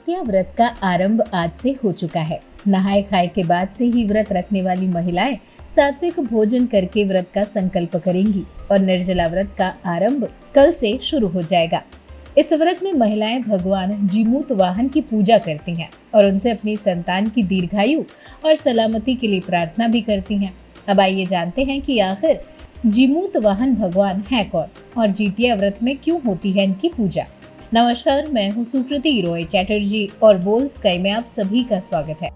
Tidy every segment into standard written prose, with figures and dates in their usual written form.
जितिया व्रत का आरंभ आज से हो चुका है। नहाए खाए के बाद से ही व्रत रखने वाली महिलाएं सात्विक भोजन करके व्रत का संकल्प करेंगी और निर्जला व्रत का आरंभ कल से शुरू हो जाएगा। इस व्रत में महिलाएं भगवान जीमूत वाहन की पूजा करती हैं और उनसे अपनी संतान की दीर्घायु और सलामती के लिए प्रार्थना भी करती हैं। अब आइए जानते हैं कि आखिर जीमूत वाहन भगवान है कौन और जितिया व्रत में क्यों होती है इनकी पूजा। नमस्कार, मैं हूँ सुकृति रॉय चैटर्जी और बोल स्काई में आप सभी का स्वागत है।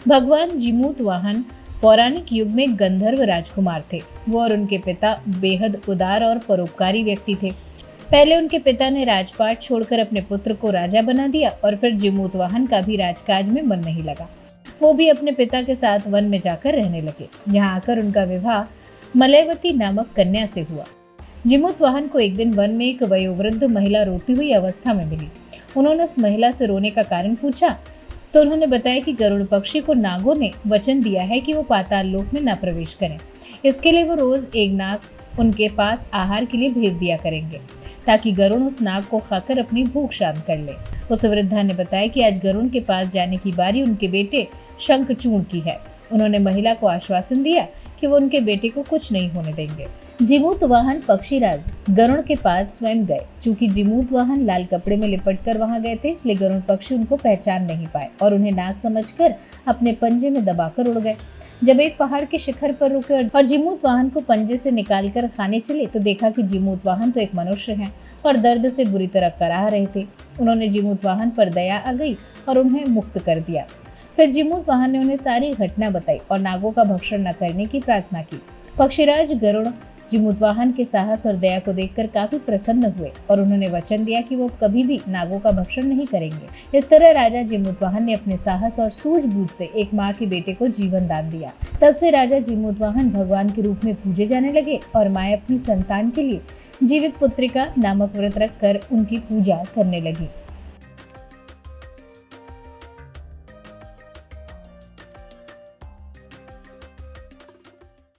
भगवान जीमूत वाहन पौराणिक युग में गंधर्व राजकुमार थे। वो और उनके पिता बेहद उदार और परोपकारी व्यक्ति थे। पहले उनके पिता ने राजपाट छोड़कर अपने पुत्र को राजा बना दिया और फिर जीमूत वाहन का भी राजकाज में मन नहीं लगा। वो भी अपने पिता के साथ वन में जाकर रहने लगे। यहाँ आकर उनका विवाह मलयवती नामक कन्या से हुआ। जीमूत वाहन को एक दिन वन में एक वयोवृद्ध महिला रोती हुई अवस्था में मिली। उन्होंने उस महिला से रोने का कारण पूछा तो उन्होंने बताया कि गरुड़ पक्षी को नागों ने वचन दिया है कि वो पाताल लोक में न प्रवेश करें। इसके लिए वो रोज एक नाग उनके पास आहार के लिए भेज दिया करेंगे ताकि गरुड़ उस नाग को खाकर अपनी भूख शांत कर ले। उस वृद्धा ने बताया कि आज गरुड़ के पास जाने की बारी उनके बेटे शंखचूड़ की है। उन्होंने महिला को आश्वासन दिया कि वो उनके बेटे को कुछ नहीं होने देंगे। जीमूत वाहन पक्षीराज गरुड़ के पास स्वयं गए। चूंकि जीमूत वाहन लाल कपड़े में लिपटकर वहां गए थे, इसलिए गरुड़ पक्षी उनको पहचान नहीं पाए और उन्हें नाग समझकर अपने पंजे में दबाकर उड़ गए। जब एक पहाड़ के शिखर पर रुके और जीमूत वाहन को पंजे से निकालकर खाने चले तो देखा कि जीमूत वाहन तो एक मनुष्य हैं और दर्द से बुरी तरह कराह रहे थे। उन्होंने जीमूत वाहन पर दया आ गई और उन्हें मुक्त कर दिया। फिर जीमूत वाहन ने उन्हें सारी घटना बताई और नागों का भक्षण न करने की प्रार्थना की। पक्षीराज गरुड़ जीमूत वाहन के साहस और दया को देखकर काफी प्रसन्न हुए और उन्होंने वचन दिया कि वो कभी भी नागों का भक्षण नहीं करेंगे। इस तरह राजा जीमूत वाहन ने अपने साहस और सूझबूझ से एक माँ के बेटे को जीवन दान दिया। तब से राजा जीमूत वाहन भगवान के रूप में पूजे जाने लगे और माए अपनी संतान के लिए जीवित पुत्रिका नामक व्रत रख कर उनकी पूजा करने लगी।